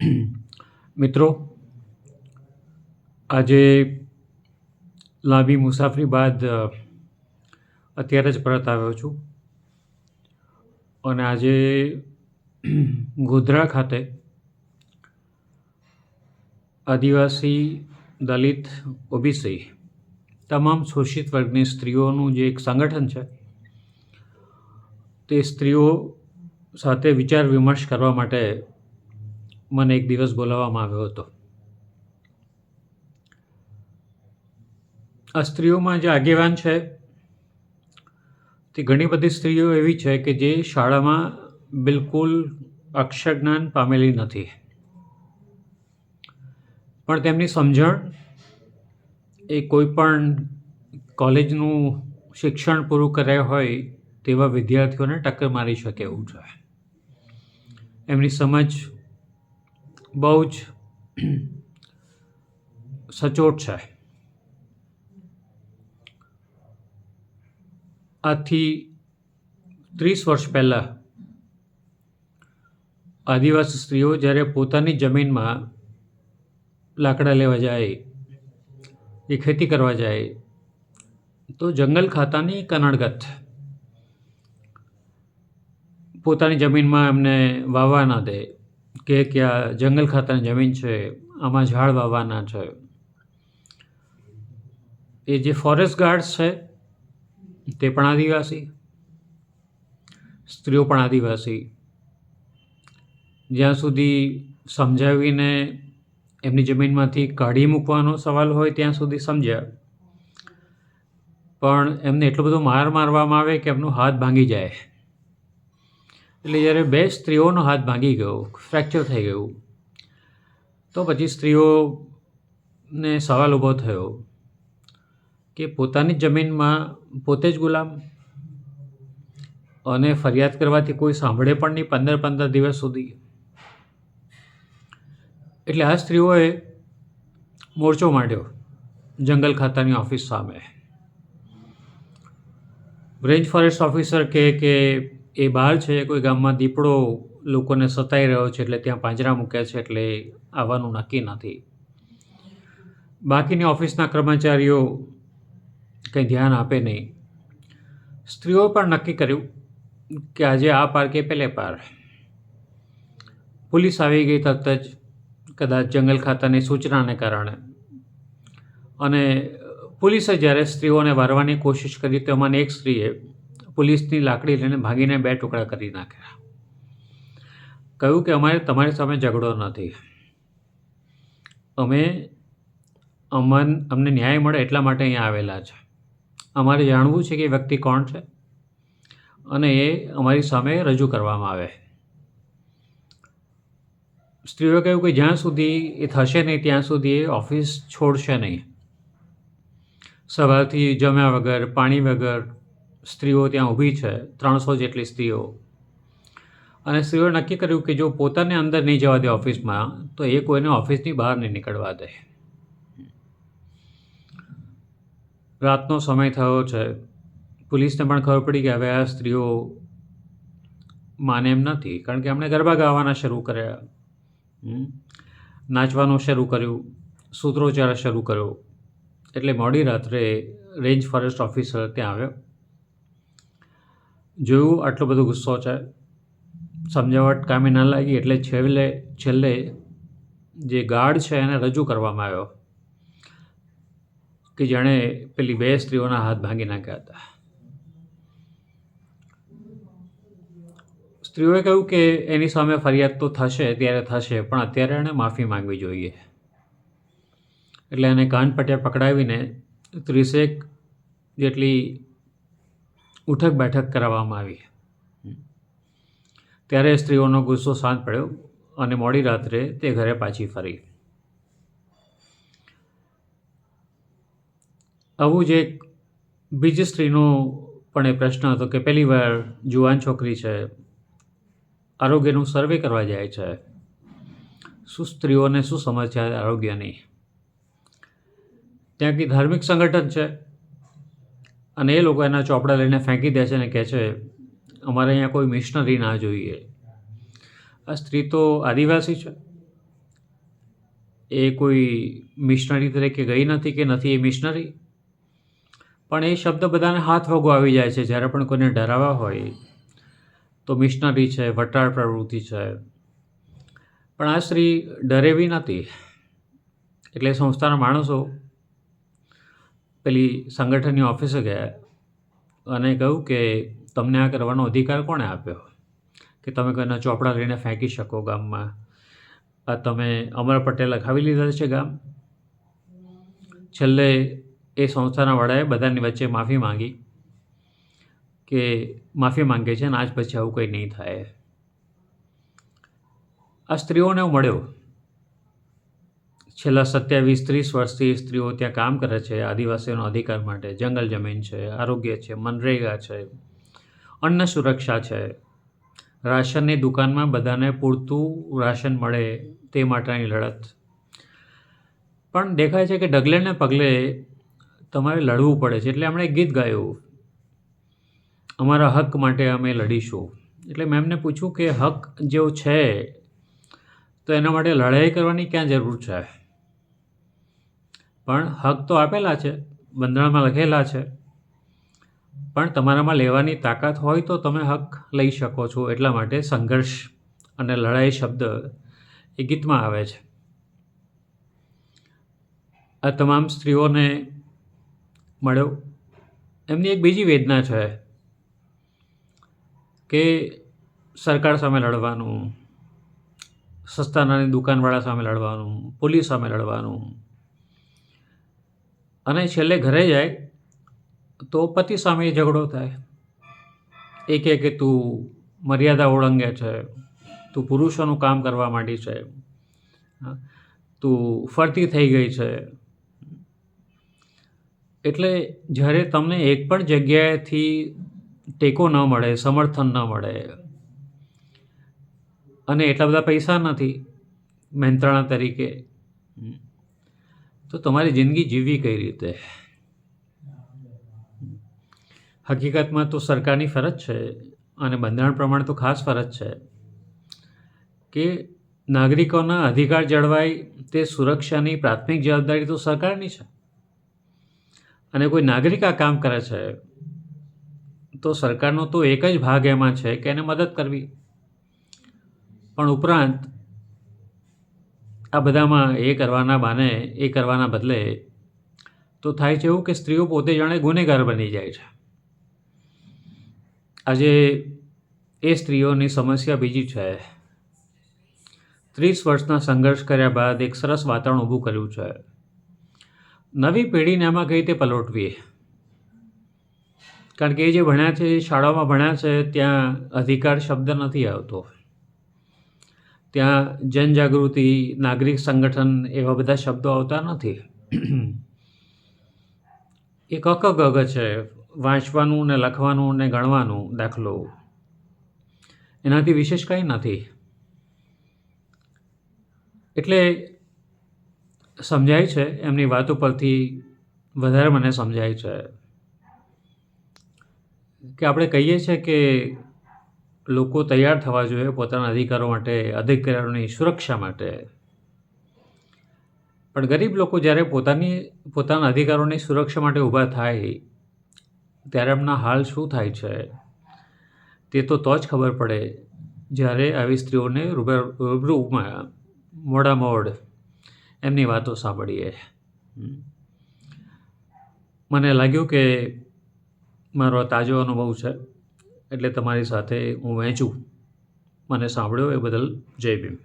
મિત્રો, આજે લાંબી મુસાફરી બાદ અત્યારે જ પરત આવ્યો છું અને આજે ગોધરા ખાતે આદિવાસી, દલિત, ઓબીસી તમામ શોષિત વર્ગની સ્ત્રીઓનું જે એક સંગઠન છે તે સ્ત્રીઓ સાથે વિચાર વિમર્શ કરવા માટે મને એક દિવસ બોલાવવામાં આવ્યો હતો. આ સ્ત્રીઓમાં જે આગેવાન છે તે ઘણી બધી સ્ત્રીઓ એવી છે કે જે શાળામાં બિલકુલ અક્ષર જ્ઞાન પામેલી નથી, પણ તેમની સમજણ એ કોઈ પણ કોલેજનું શિક્ષણ પૂરું કર્યા હોય તેવા વિદ્યાર્થીઓને ટક્કર મારી શકે એવું છે. એમની સમજ બહુ જ સચોટ છે. આજથી 30 વર્ષ પહેલાં આદિવાસી સ્ત્રીઓ જ્યારે પોતાની જમીનમાં લાકડા લેવા જાય કે ખેતી કરવા જાય તો જંગલ ખાતાની કનડગત પોતાની જમીનમાં એમને વાવવા ના દે કે આ જંગલ ખાતાની જમીન છે, આમાં ઝાડ વાવવાના છે. એ જે ફોરેસ્ટ ગાર્ડ્સ છે તે પણ આદિવાસી, સ્ત્રીઓ પણ આદિવાસી. જ્યાં સુધી સમજાવીને એમની જમીનમાંથી કાઢી મૂકવાનો સવાલ હોય ત્યાં સુધી સમજ્યા, પણ એમને એટલો બધો માર મારવામાં આવે કે એમનો હાથ ભાંગી જાય. એટલે જ્યારે 2 સ્ત્રીઓનો હાથ ભાંગી ગયો, ફ્રેક્ચર થઈ ગયું, તો પછી સ્ત્રીઓને સવાલ ઊભો થયો કે પોતાની જમીનમાં પોતે જ ગુલામ, અને ફરિયાદ કરવાથી કોઈ સાંભળે પણ નહીં 15 દિવસ સુધી. એટલે આ સ્ત્રીઓએ મોરચો માંડ્યો જંગલ ખાતાની ઓફિસ સામે. રેન્જ ફોરેસ્ટ ઓફિસર કહે કે એ બહાર છે, કોઈ ગામમાં દીપડો લોકોને સતાઈ રહ્યો છે એટલે ત્યાં પાંજરા મૂક્યા છે એટલે આવવાનું નક્કી નથી. બાકીની ઓફિસના કર્મચારીઓ કંઈ ધ્યાન આપે નહીં. સ્ત્રીઓ પણ નક્કી કર્યું કે આજે આ પાર કે પેલે પાર. પોલીસ આવી ગઈ તરત જ, કદાચ જંગલ ખાતાની સૂચનાને કારણે. અને પોલીસે જ્યારે સ્ત્રીઓને વારવાની કોશિશ કરી તો એમાંની એક સ્ત્રીએ પોલીસની લાકડી લઈને ભાગીને 2 ટુકડા કરી નાખ્યા. કહ્યું કે અમારે તમારી સામે ઝઘડો નથી, અમને ન્યાય મળે એટલા માટે અહીંયા આવેલા છે. અમારે જાણવું છે કે એ વ્યક્તિ કોણ છે અને એ અમારી સામે રજૂ કરવામાં આવે. સ્ત્રીઓએ કહ્યું કે જ્યાં સુધી એ થશે નહીં ત્યાં સુધી એ ઓફિસ છોડશે નહીં. સવારથી જમ્યા વગર, પાણી વગર સ્ત્રીઓ ત્યાં ઊભી છે, 300 જેટલી સ્ત્રીઓ. અને સ્ત્રીઓએ નક્કી કર્યું કે જો પોતાને અંદર નહીં જવા દે ઓફિસમાં તો એ કોઈને ઓફિસની બહાર નહીં નીકળવા દે. રાતનો સમય થયો છે. પોલીસને પણ ખબર પડી કે હવે આ સ્ત્રીઓ માને એમ નથી, કારણ કે એમણે ગરબા ગાવાના શરૂ કર્યા, નાચવાનું શરૂ કર્યું, સૂત્રોચ્ચાર શરૂ કર્યો. એટલે મોડી રાત્રે રેન્જ ફોરેસ્ટ ઓફિસર ત્યાં આવ્યો. જોયું આટલો બધો ગુસ્સો છે, સમજાવટ કામે ના લાગી, એટલે છેલ્લે જે ગાર્ડ છે એને રજૂ કરવામાં આવ્યો કે જેણે પેલી 2 સ્ત્રીઓના હાથ ભાંગી નાખ્યા હતા. સ્ત્રીઓએ કહ્યું કે એની સામે ફરિયાદ તો થશે ત્યારે થશે, પણ અત્યારે એણે માફી માંગવી જોઈએ. એટલે એને કાન પટ્યા પકડાવીને 30 જેટલી ઉઠક બેઠક કરાવવામાં આવી. ત્યારે સ્ત્રીઓનો ગુસ્સો શાંત પડ્યો અને મોડી રાત્રે તે ઘરે પાછી ફરી. આવું જ એક બીજી સ્ત્રીનો પણ એ પ્રશ્ન હતો કે પહેલી વાર જુવાન છોકરી છે, આરોગ્યનું સર્વે કરવા જાય છે, શું સ્ત્રીઓને શું સમજ છે આરોગ્યની. ત્યાં કંઈ ધાર્મિક સંગઠન છે અને એ લોકો એના ચોપડા લઈને ફેંકી દે છે અને કહે છે અમારે અહીંયા કોઈ મિશનરી ના જોઈએ. આ સ્ત્રી તો આદિવાસી છે, એ કોઈ મિશનરી તરીકે ગઈ નથી કે નથી એ મિશનરી, પણ એ શબ્દ બધાને હાથ વગો આવી જાય છે. જ્યારે પણ કોઈને ડરાવવા હોય તો મિશનરી છે, વટાળ પ્રવૃત્તિ છે. પણ આ સ્ત્રી ડરેવી નથી. એટલે સંસ્થાના માણસો પેલી સંગઠનની ઓફિસે ગયા અને કહ્યું કે તમને આ કરવાનો અધિકાર કોણે આપ્યો કે તમે કોઈના ચોપડા લઈને ફેંકી શકો ગામમાં? આ તમે અમર પટેલ લખાવી લીધા છે ગામ. છેલ્લે એ સંસ્થાના વડાએ બધાની વચ્ચે માફી માંગી કે માફી માંગે છે અને આજ પછી આવું કંઈ નહીં થાય. આ સ્ત્રીઓને હું મળ્યો. છેલ્લા 27-30 વર્ષથી સ્ત્રીઓ ત્યાં કામ કરે છે આદિવાસીઓનો અધિકાર માટે. જંગલ જમીન છે, આરોગ્ય છે, મનરેગા છે, અન્ન સુરક્ષા છે, રાશનની દુકાનમાં બધાને પૂરતું રાશન મળે તે માટેની લડત. પણ દેખાય છે કે ડગલે ને પગલે તમારે લડવું પડે છે. એટલે એમણે એક ગીત ગાયું, અમારા હક માટે અમે લડીશું. એટલે મેં એમને પૂછ્યું કે હક જેવો છે તો એના માટે લડાઈ કરવાની ક્યાં જરૂર છે? પણ હક તો આપેલા છે, બંધારણમાં લખેલા છે, પણ તમારામાં લેવાની તાકાત હોય તો તમે હક લઈ શકો છો. એટલા માટે સંઘર્ષ અને લડાઈ શબ્દ એ ગીતમાં આવે છે. આ તમામ સ્ત્રીઓને મળ્યો. એમની એક બીજી વેદના છે કે સરકાર સામે લડવાનું, સસ્તાનાની દુકાનવાળા સામે લડવાનું, પોલીસ સામે લડવાનું, અને છેલ્લે ઘરે જાય તો પતિ સામે ઝઘડો થાય. એ કહે કે તું મર્યાદા ઓળંગે છે, તું પુરુષોનું કામ કરવા માંડી છે, તું ફરતી થઈ ગઈ છે. એટલે જ્યારે તમને એક પણ જગ્યાએથી ટેકો ન મળે, સમર્થન ન મળે, અને એટલા બધા પૈસા નથી મહેનતાણા તરીકે, તો તમારી જિંદગી જીવવી કઈ રીતે? હકીકતમાં તો સરકારની ફરજ છે અને બંધારણ પ્રમાણે તો ખાસ ફરજ છે કે નાગરિકોના અધિકાર જળવાય તે સુરક્ષાની પ્રાથમિક જવાબદારી તો સરકારની છે. અને કોઈ નાગરિક આ કામ કરે છે તો સરકારનો તો એક જ ભાગ એમાં છે કે એને મદદ કરવી. પણ ઉપરાંત આ બધામાં એ કરવાના બહાને, એ કરવાના બદલે તો થાય છે એવું કે સ્ત્રીઓ પોતે જાણે ગુનેગાર બની જાય છે. આજે એ સ્ત્રીઓની સમસ્યા બીજી છે. 30 વર્ષના સંઘર્ષ કર્યા બાદ એક સરસ વાતાવરણ ઊભું કર્યું છે. નવી પેઢીને એમાં કઈ રીતે પલોટવી? કારણ કે એ જે ભણ્યા છે, શાળામાં ભણ્યા છે, ત્યાં અધિકાર શબ્દ નથી આવતો. ત્યાં જનજાગૃતિ, નાગરિક સંગઠન એવા બધા શબ્દો આવતા નથી. એ કક છે, વાંચવાનું ને લખવાનું ને ગણવાનું દાખલો, એનાથી વિશેષ કંઈ નથી. એટલે સમજાય છે એમની વાતો પરથી, વધારે મને સમજાય છે કે આપણે કહીએ છીએ કે લોકો તૈયાર થવા જોઈએ પોતાના અધિકારો માટે, અધિકારોની સુરક્ષા માટે. પણ ગરીબ લોકો જ્યારે પોતાના અધિકારોની સુરક્ષા માટે ઊભા થાય ત્યારે એમના હાલ શું થાય છે તે તો જ ખબર પડે જ્યારે આવી સ્ત્રીઓને રૂબરૂમાં મોડામોડ એમની વાતો સાંભળીએ. મને લાગ્યું કે મારો તાજો અનુભવ છે એટલે તમારી સાથે હું વહેંચું. મને સાંભળ્યો એ બદલ જય ભીમ.